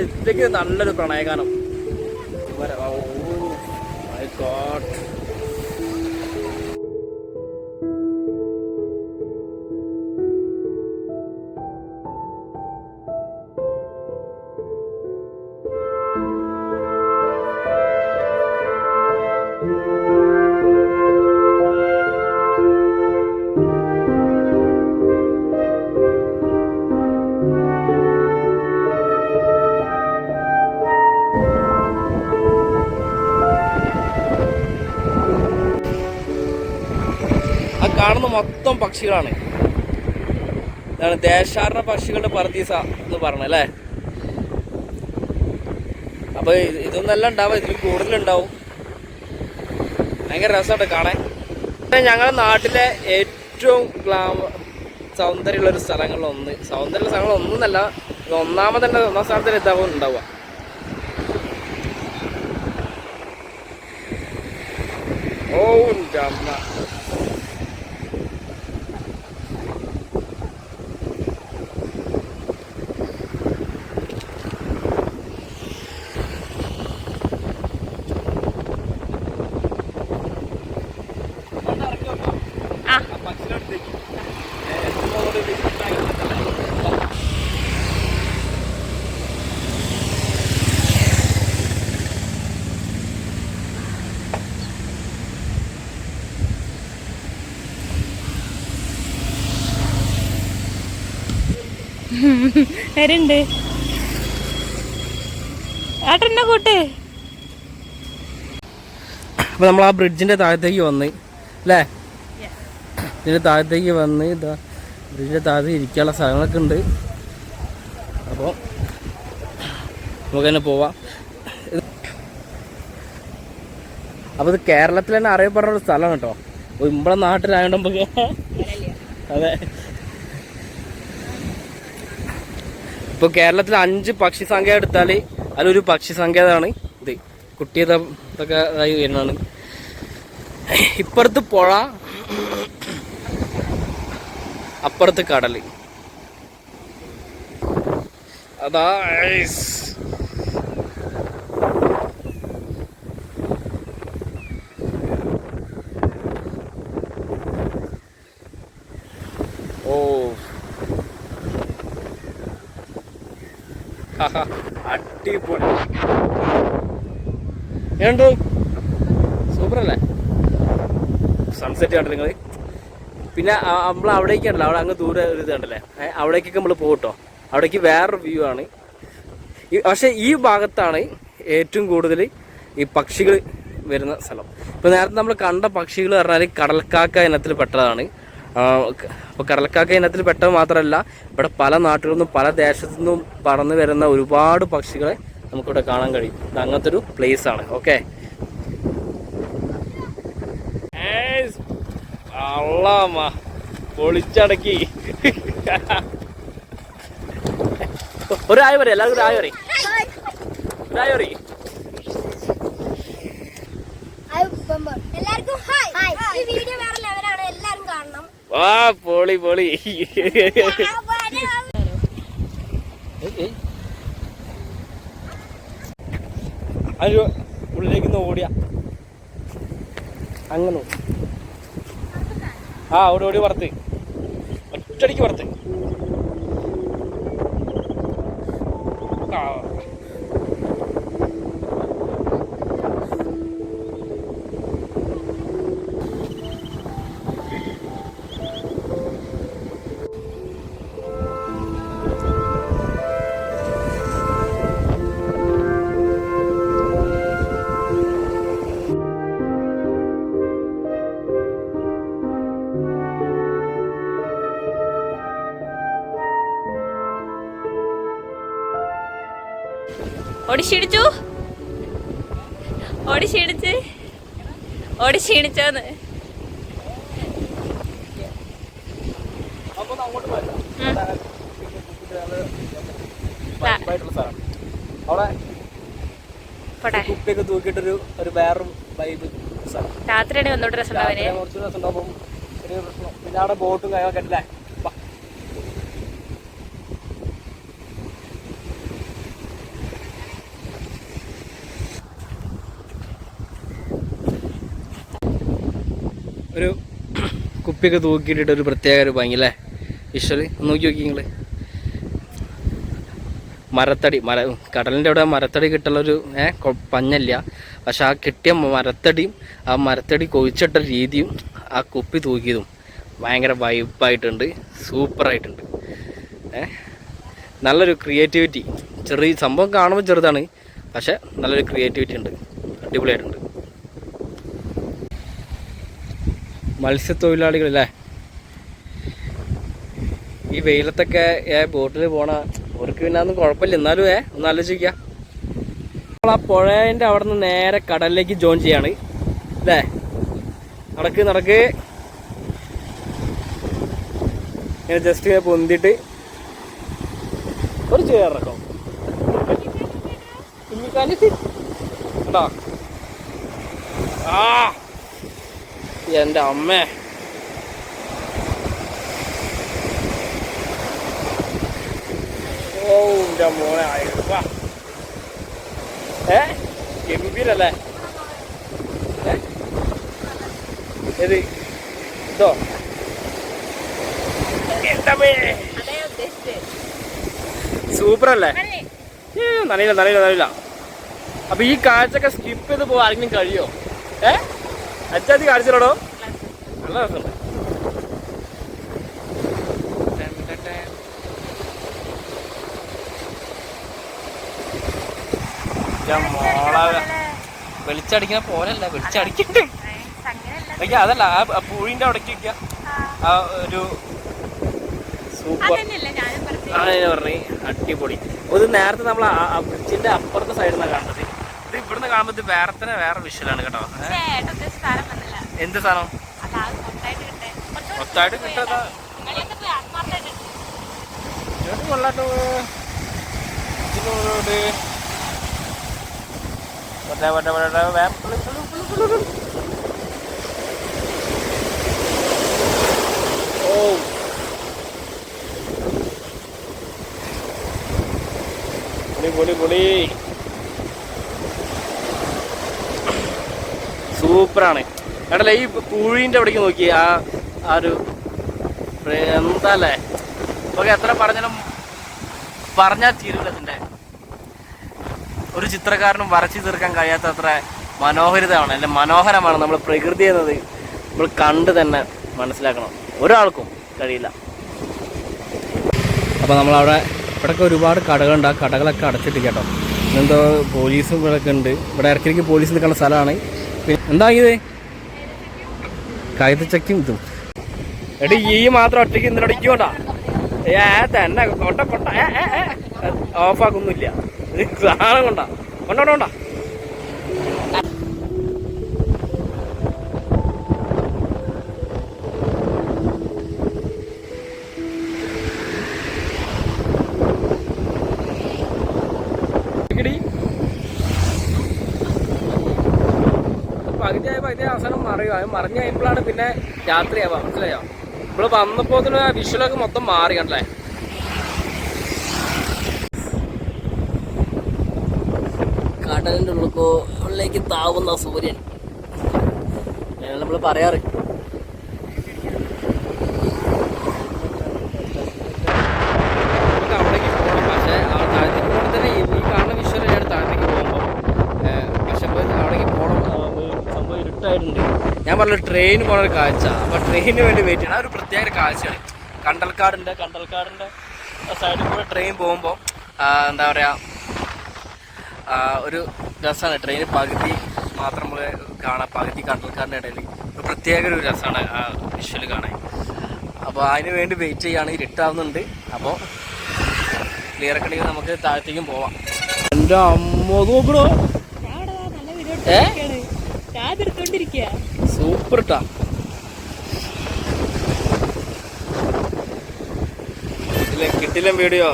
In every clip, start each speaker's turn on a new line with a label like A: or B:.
A: ഇതിലേക്ക് നല്ലൊരു പ്രണയഗാനം. കാണുന്ന മൊത്തം പക്ഷികളാണ്. ഇതാണ് ദേശാടന പക്ഷികളുടെ പർദീസ എന്ന് പറഞ്ഞല്ലേ. അപ്പൊ ഇതൊന്നെല്ലാം ഉണ്ടാവും, ഇതിൽ കൂടുതലുണ്ടാവും. ഭയങ്കര രസമായിട്ട് കാണാൻ. ഞങ്ങളുടെ നാട്ടിലെ ഏറ്റവും സൗന്ദര്യമുള്ളൊരു സ്ഥലങ്ങളിലൊന്ന്, സൗന്ദര്യമുള്ള സ്ഥലങ്ങളൊന്നല്ല, ഒന്നാം സ്ഥാനത്തിന് ഇതാവും ഉണ്ടാവുക. ഓ അമ്മ,
B: വരുന്നുണ്ട് ഏട്ടന്നെ കൂട്ട്.
A: അപ്പൊ നമ്മൾ ആ ബ്രിഡ്ജിന്റെ താഴത്തേക്ക് വന്ന് അല്ലേ, ഇതിന്റെ താഴത്തേക്ക് വന്ന് ഇതാ ബ്രിഡ്ജിന്റെ താഴത്ത് ഇരിക്കാനുള്ള സ്ഥലങ്ങളൊക്കെ ഉണ്ട്. അപ്പോൾ നമുക്ക് തന്നെ പോവാം. അപ്പോൾ ഇത് കേരളത്തിൽ തന്നെ അറിയപ്പെടുന്ന ഒരു സ്ഥലമാണ് കേട്ടോ. നമ്മളെ നാട്ടിലായതുകൊണ്ട് നമുക്ക് അതെ. ഇപ്പോൾ കേരളത്തിൽ 5 പക്ഷി സങ്കേതം എടുത്താൽ അതിലൊരു പക്ഷി സങ്കേതമാണ് ഇത്. കുട്ടിയതൊക്കെ ആയി വരുന്നതാണ്. ഇപ്പുറത്ത് പുഴ, അപ്പുറത്ത് കടൽ. അതാ ഓ അടിപൊളി. ഏണ്ടോ സൂപ്പറല്ലേ സൺസെറ്റ് കണ്ടോ നിങ്ങൾ. പിന്നെ നമ്മൾ അവിടേക്കുണ്ടല്ലോ, അവിടെ അങ്ങ് ദൂരെ ഒരു ഇത് കണ്ടല്ലേ, അവിടേക്കൊക്കെ നമ്മൾ പോകട്ടോ. അവിടേക്ക് വേറൊരു വ്യൂ ആണ്. പക്ഷെ ഈ ഭാഗത്താണ് ഏറ്റവും കൂടുതൽ ഈ പക്ഷികൾ വരുന്ന സ്ഥലം. ഇപ്പോൾ നേരത്തെ നമ്മൾ കണ്ട പക്ഷികൾ പറഞ്ഞാൽ കടൽക്കാക്ക ഇനത്തിൽ പെട്ടതാണ്. അപ്പോൾ കടൽക്കാക്ക ഇനത്തിൽ പെട്ടത് മാത്രമല്ല, ഇവിടെ പല നാട്ടുകളിൽ നിന്നും പല ദേശത്തു നിന്നും പറന്നു വരുന്ന ഒരുപാട് പക്ഷികളെ നമുക്കിവിടെ കാണാൻ കഴിയും. ഇത് അങ്ങനത്തെ ഒരു പ്ലേസ് ആണ്. ഓക്കെ, അള്ളാമ്മ പൊളിച്ചടക്കി. ഒരായ പറയും, എല്ലാവർക്കും ഒരായ പറയും, ഒരായ പറയും. ആ പൊളി പൊളി. അത് ഉള്ളിലേക്ക് ഓടിയ അങ്ങനെ ഓടി ഓടി പുറത്ത്, ഒറ്റടിക്ക് പുറത്ത്.
B: ഓടി ക്ഷീണിച്ചോന്ന്.
A: കുപ്പിയൊക്കെ തൂക്കിയിട്ടൊരു വേറൊരു വൈബ്.
B: രാത്രിയാണ് ഒന്നുകൂടെ രസം
A: ഉണ്ടാവും. പിന്നെ അവിടെ ബോട്ടും കാര്യങ്ങളൊക്കെ ഉണ്ടല്ലേ. ഒരു കുപ്പിയൊക്കെ തൂക്കിയിട്ടിട്ട് ഒരു പ്രത്യേക ഒരു ഭംഗി അല്ലേ വിഷ്വല് നോക്കി നിങ്ങൾ. മരത്തടി കടലിൻ്റെ അവിടെ മരത്തടി കിട്ടുള്ളൊരു പഞ്ഞല്ല, പക്ഷെ ആ കിട്ടിയ മരത്തടിയും ആ മരത്തടി കൊഴിച്ചിട്ട രീതിയും ആ കുപ്പി തൂക്കിയതും ഭയങ്കര വൈബായിട്ടുണ്ട്, സൂപ്പറായിട്ടുണ്ട്. നല്ലൊരു ക്രിയേറ്റിവിറ്റി. ചെറിയ സംഭവം കാണുമ്പോൾ ചെറുതാണ്, പക്ഷെ നല്ലൊരു ക്രിയേറ്റിവിറ്റി ഉണ്ട്, അടിപൊളിയായിട്ടുണ്ട്. മത്സ്യത്തൊഴിലാളികളല്ലേ ഈ വെയിലത്തൊക്കെ ബോട്ടിൽ പോണ അവർക്ക് പിന്നെ അതൊന്നും കുഴപ്പമില്ല. എന്നാലും ഒന്ന് ആലോചിക്കുക, നമ്മൾ ആ പുഴേൻ്റെ അവിടെ നിന്ന് നേരെ കടലിലേക്ക് ജോയിൻ ചെയ്യാണ് അല്ലേ. നടക്ക് ഇങ്ങനെ ജസ്റ്റ് ഇങ്ങനെ പൊന്തിട്ട് ഒരു ചേറക്കാം കേട്ടോ. ആ എൻ്റെ അമ്മേ, ഓ എൻ്റെ മോനെ ആയിപ്പാ ഗംഭീരല്ലേ. ഏത് ഇതോ സൂപ്പറല്ലേ. നനയില്ല. അപ്പൊ ഈ കാഴ്ചയൊക്കെ സ്കിപ്പ് ചെയ്ത് പോകാൻ ആരെങ്കിലും കഴിയോ? അച്ചാത്തി കാണിച്ചിട്ടോ, നല്ല രസമുണ്ട്. വെളിച്ചടിക്കുന്ന പോലല്ല, വെളിച്ചടിക്കണ്ട്. അതല്ല ആ പൂഴിന്റെ അവിടേക്ക് വെക്കുക ആ ഒരു സൂപ്പർ പറഞ്ഞു അടിപൊളി. ഇത് നേരത്തെ നമ്മൾ ആ ബ്രിഡ്ജിന്റെ അപ്പുറത്തെ സൈഡിൽ നിന്നാണ് കാണുന്നത്. ഇത് ഇവിടുന്ന് കാണുമ്പോൾ ഇത് വേറെ വിഷ്വലാണ് കേട്ടോ. എന്ത് സാധനം മൊത്തമായിട്ട് കിട്ടാ കൊള്ളാട്ടോ. ഓ പൊളി സൂപ്പറാണ് കേട്ടല്ലേ. ഈ പൂഴിന്റെ അവിടേക്ക് നോക്കി ആ ഒരു എന്താല്ലേ, നമുക്ക് എത്ര പറഞ്ഞാൽ തീരില്ല. ഇതിന്റെ ഒരു ചിത്രകാരനും വരച്ചു തീർക്കാൻ കഴിയാത്ത അത്ര മനോഹരിതമാണ്, അല്ലെ മനോഹരമാണ്. നമ്മൾ പ്രകൃതി എന്നത് നമ്മൾ കണ്ട് തന്നെ മനസ്സിലാക്കണം, ഒരാൾക്കും കഴിയില്ല. അപ്പോൾ നമ്മളവിടെ ഇവിടെയൊക്കെ ഒരുപാട് കടകളുണ്ട്. ആ കടകളൊക്കെ അടച്ചിട്ട് കേട്ടോ. എന്തോ പോലീസും ഇവിടെയൊക്കെ ഉണ്ട്. ഇവിടെ ഇടയ്ക്കിടയ്ക്ക് പോലീസ് നിൽക്കുന്ന സ്ഥലമാണ്. പിന്നെ എന്താ ഇത് കൈതച്ചക്കും ഇതും. എടി ഈ മാത്രം ഒറ്റയ്ക്ക് ഇന്നടിക്കോട്ടാ തന്നെ കൊണ്ട ഓഫാക്കൊന്നുമില്ല. സാധനം കൊണ്ടാ പകുതിയായപ്പോൾ ഇതേ അവസാനം മറിഞ്ഞു കഴിയുമ്പോഴാണ് പിന്നെ രാത്രിയാവാ. മനസ്സിലായോ? നമ്മൾ വന്നപ്പോൾ തന്നെ വിഷ്വലൊക്കെ മൊത്തം മാറി കണ്ടല്ലേ. കടലിൻ്റെ ഉള്ളിലേക്ക് താവുന്ന സൂര്യൻ നമ്മൾ പറയാറ്. നമുക്ക് അവിടേക്ക് പോകണം, പക്ഷേ താഴത്തേക്ക് പോകുമ്പോൾ തന്നെ ഈ കാണുന്ന വിഷ്വലാണ് താഴത്തേക്ക് പോകുമ്പോൾ. പക്ഷെ അവിടേക്ക് പോകണം, സംഭവം ഇരുട്ടായിട്ടുണ്ട്. ഞാൻ പറഞ്ഞ ട്രെയിൻ പോണ ഒരു കാഴ്ച. അപ്പോൾ ട്രെയിനിന് വേണ്ടി വെയിറ്റ് ചെയ്യണം. ആ ഒരു പ്രത്യേക കാഴ്ചയാണ്. കണ്ടൽക്കാടിൻ്റെ സൈഡിൽ കൂടെ ട്രെയിൻ പോകുമ്പോൾ എന്താ പറയുക, ഒരു രസമാണ്. ട്രെയിൻ പകുതി മാത്രം നമ്മൾ കാണാം, പകുതി കണ്ടൽക്കാടിൻ്റെ ഇടയിൽ ഒരു പ്രത്യേക ഒരു രസമാണ് ആ വിഷ്വൽ കാണാൻ. അപ്പോൾ അതിന് വേണ്ടി വെയിറ്റ് ചെയ്യുകയാണ്. ഇരുട്ടാവുന്നുണ്ട്. അപ്പോൾ ക്ലിയർ ഒക്കെ ഉണ്ടെങ്കിൽ നമുക്ക് താഴത്തേക്കും പോവാം. എൻ്റെ അമ്മ നോക്കണോ, സൂപ്പർ ട്ടാ. കിട്ടില്ല വീഡിയോ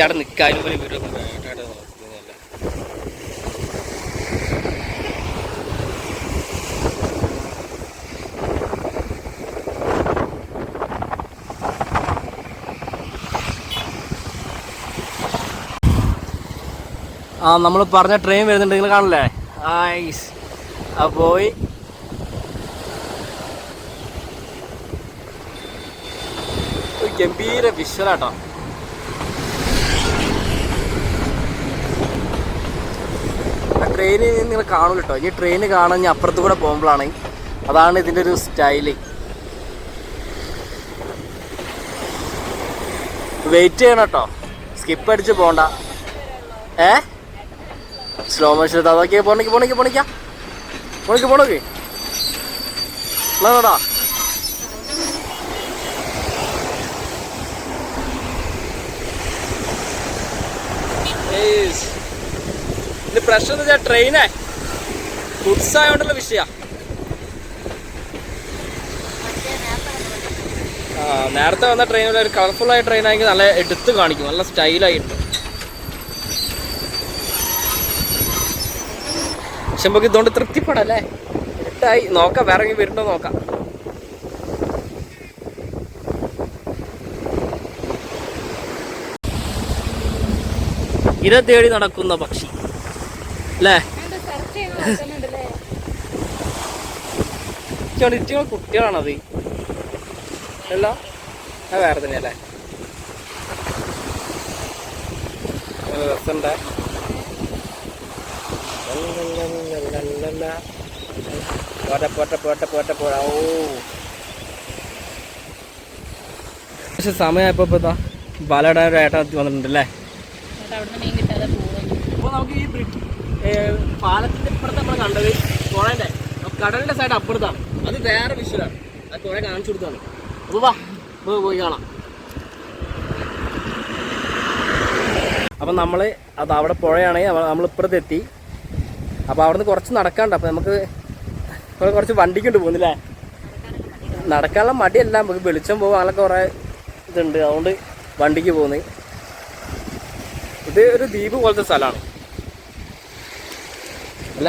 A: അവിടെ നിൽക്കാനും പോലെ വീഡിയോ നമ്മൾ പറഞ്ഞ ട്രെയിൻ വരുന്നുണ്ട്, നിങ്ങൾ കാണില്ലേ? ആ പോയി. ഒരു ഗംഭീര വിഷ്വലാട്ടോ. ആ ട്രെയിന് നിങ്ങൾ കാണൂല കേട്ടോ. ഈ ട്രെയിന് കാണാൻ അപ്പുറത്ത് കൂടെ പോകുമ്പോഴാണ് അതാണ് ഇതിൻ്റെ ഒരു സ്റ്റൈല്. വെയിറ്റ് ചെയ്യണം കേട്ടോ, സ്കിപ്പ് അടിച്ച് പോണ്ട. സ്ലോ മോഷൻ അതൊക്കെ പോണേക്കാ ഇത് പ്രശ്നം എന്ന് വെച്ചാൽ ട്രെയിനേ ഗുഡ്സ് ആയതുകൊണ്ടുള്ള വിഷയ. നേരത്തെ വന്ന ട്രെയിനിൽ ഒരു കളർഫുൾ ആയ ട്രെയിൻ ആണെങ്കിൽ നല്ല എടുത്ത് കാണിക്കും, നല്ല സ്റ്റൈലായിട്ട്. പക്ഷെ നമുക്ക് ഇതുകൊണ്ട് തൃപ്തിപ്പെടല്ലേ. ഇട്ടായി നോക്കാം, വേറെ വരുന്നുണ്ടോ നോക്കാം. ഇര തേടി നടക്കുന്ന പക്ഷി അല്ലേ? ഇറ്റിങ്ങൾ കുട്ടികളാണത് അല്ല, അത് വേറെ തന്നെയല്ലേ? രസമുണ്ട്. പോട്ടെ. ഓ പക്ഷെ സമയമായപ്പോ ഇതാ പാലട ഒരു ഏട്ടൻ വന്നിട്ടുണ്ടല്ലേ. അപ്പോൾ നമുക്ക് ഈ പാലത്തിന്റെ ഇപ്പുറത്ത് നമ്മൾ കണ്ടത് പുഴന്റെ കടലിന്റെ സൈഡ് അപ്പുറത്താണ്. അത് വേറെ വിഷ്വലാണ്. അത് കുറെ കാണിച്ചു കൊടുത്താണ്. അപ്പോൾ വാ പോയി കാണാം. അപ്പം നമ്മൾ അത് അവിടെ പുഴയാണെങ്കിൽ നമ്മളിപ്പുറത്ത് എത്തി. അപ്പോൾ അവിടെ നിന്ന് കുറച്ച് നടക്കാണ്ട്. അപ്പോൾ നമുക്ക് കുറച്ച് വണ്ടിക്കുണ്ട് പോകുന്നില്ലേ. നടക്കാനുള്ള മടിയല്ല, നമുക്ക് വെളിച്ചം പോകും, അങ്ങനെയൊക്കെ കുറേ ഇതുണ്ട്. അതുകൊണ്ട് വണ്ടിക്ക് പോകുന്നത്. ഇത് ഒരു ദ്വീപ് പോലത്തെ സ്ഥലമാണ് അല്ല,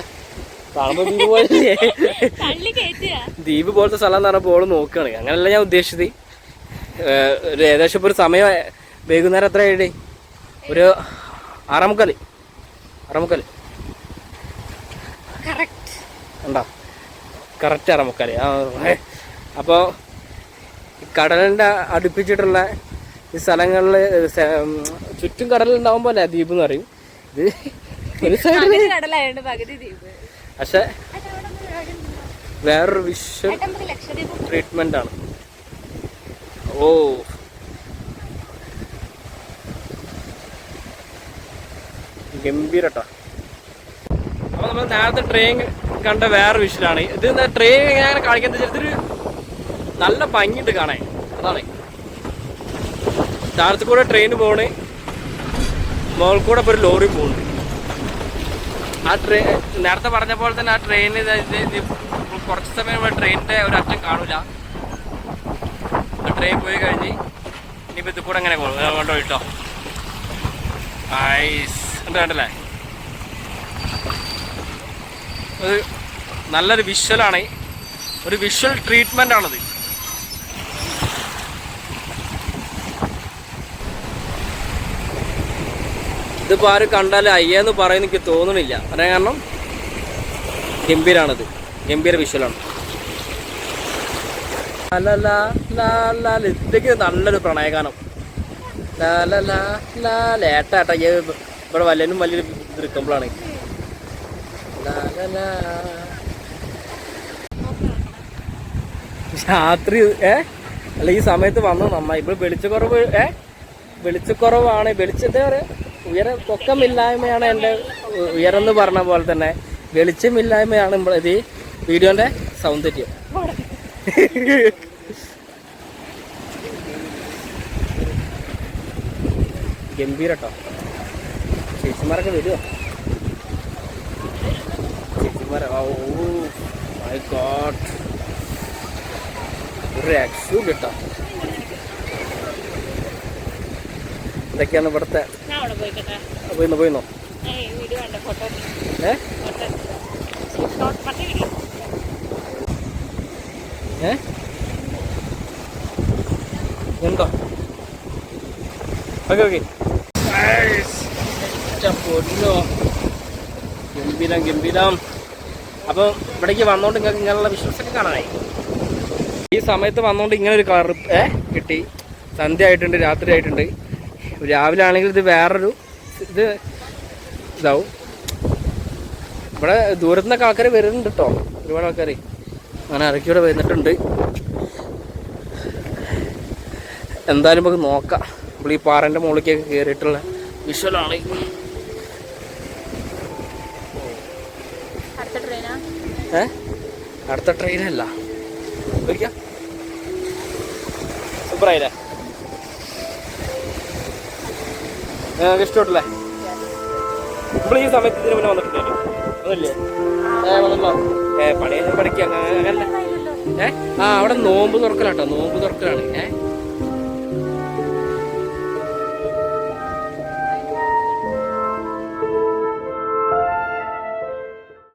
A: കാണുമ്പോൾ ദ്വീപ് പോലെ ദ്വീപ് പോലത്തെ സ്ഥലം എന്ന് പറഞ്ഞപ്പോൾ ഓള് നോക്കുകയാണ്. അങ്ങനെയല്ല ഞാൻ ഉദ്ദേശിച്ചത്. ഒരു ഏകദേശം ഇപ്പോൾ ഒരു സമയം വൈകുന്നേരം എത്ര ആയിടേ? ഒരു 6:45 ഉണ്ടോ? കറക്റ്റ് 6:45. അപ്പോൾ കടലിൻ്റെ അടുപ്പിച്ചിട്ടുള്ള ഈ സ്ഥലങ്ങളിൽ ചുറ്റും കടലുണ്ടാവുമ്പോൾ അല്ലേ ദ്വീപ് എന്ന് പറയും. ഇത് ഒരു സൈഡിൽ പക്ഷെ വേറൊരു വിഷ്വൽ ട്രീറ്റ്മെന്റ് ആണ്. ഓ ഗംഭീരട്ടോ. അപ്പോൾ നമ്മൾ നേരത്തെ ട്രെയിൻ കണ്ട വേറെ വിഷ്വലാണ് ഇത്. ട്രെയിൻ എങ്ങനെ കാണിക്കുന്നത് ഇതൊരു നല്ല ഭംഗിയുണ്ട് കാണാൻ. അതാണ് താഴത്ത് കൂടെ ട്രെയിൻ പോണ്, മുകളിൽ കൂടെ ഇപ്പോൾ ഒരു ലോറി പോകുന്നുണ്ട്. ആ ട്രെയിൻ നേരത്തെ പറഞ്ഞ പോലെ തന്നെ ആ ട്രെയിന് കുറച്ച് സമയം ഇവിടെ ട്രെയിനിൻ്റെ ഒരു അറ്റം കാണില്ല. ആ ട്രെയിൻ പോയി കഴിഞ്ഞ് ഇനിയിപ്പോൾ ഇത് കൂടെ എങ്ങനെ കൊണ്ടോ കേട്ടോ. ഐസ് കണ്ടല്ലേ, ഒരു നല്ലൊരു വിഷ്വലാണ്, ഒരു വിഷ്വൽ ട്രീറ്റ്മെൻ്റ് ആണത്. ഇതിപ്പോൾ ആരും കണ്ടാൽ അയ്യെന്ന് പറയുന്ന എനിക്ക് തോന്നണില്ല. പറയാൻ കാരണം ഗംഭീരാണത്, ഗംഭീര വിഷ്വലാണ്. ഇതൊക്കെ നല്ലൊരു പ്രണയഗാനം. ലേട്ടാ ഇവിടെ വല്ലനും വലിയൊരു ഇത് എടുക്കുമ്പോഴാണ്. രാത്രി അല്ല ഈ സമയത്ത് വന്നു നന്നായി. ഇപ്പോൾ വെളിച്ചക്കുറവാണ്. വെളിച്ചത്തെ പൊക്കമില്ലായ്മയാണ് എൻ്റെ ഉയരെന്ന് പറഞ്ഞ പോലെ തന്നെ വെളിച്ചമില്ലായ്മയാണ് ഇത് വീഡിയോൻ്റെ സൗന്ദര്യം. ഗംഭീരട്ടോ. ചേച്ചിമാരൊക്കെ വരുമോ? ചേച്ചിമാരെ ഓ മൈ ഗോഡ്, ഒരു രക്ഷയും കിട്ടാം. ഇതൊക്കെയാണ് ഇവിടുത്തെ. പോയിന്നോ? എന്തോ ഓക്കെ പൊന്നോ, ഗംഭീരം. അപ്പോൾ ഇവിടേക്ക് വന്നോണ്ട് നിങ്ങൾക്ക് ഇങ്ങനെയുള്ള വിഷ്വൽസൊക്കെ കാണാനായി. ഈ സമയത്ത് വന്നോണ്ട് ഇങ്ങനെ ഒരു കളർ കിട്ടി. സന്ധ്യ ആയിട്ടുണ്ട്, രാത്രി ആയിട്ടുണ്ട്. രാവിലെ ആണെങ്കിൽ ഇത് വേറൊരു ഇതാവും. ഇവിടെ ദൂരത്തു നിന്നൊക്കെ ആൾക്കാർ വരുന്നുണ്ട് കേട്ടോ, ഒരുപാട് ആൾക്കാർ അങ്ങനെ ഇറക്കിയൂടെ വന്നിട്ടുണ്ട്. എന്തായാലും നമുക്ക് നോക്കാം. നമ്മൾ ഈ പാറൻ്റെ മുകളിലേക്കൊക്കെ കയറിയിട്ടുള്ള വിഷ്വലാണ്. അടുത്ത ട്രെയിനല്ല, സൂപ്പറായില്ലേ? നിങ്ങൾക്ക് ഇഷ്ടപ്പെട്ടില്ലേ? നമ്മൾ ഈ സമയത്ത് ഇതിന് മുന്നേ വന്നിട്ടില്ലല്ലോ, അതല്ലേ? വന്നല്ലോ. പണിയൊന്നും പഠിക്കുക അങ്ങനല്ല. അവിടെ നോമ്പ് തുറക്കലാട്ടോ, നോമ്പ് തുറക്കലാണ്.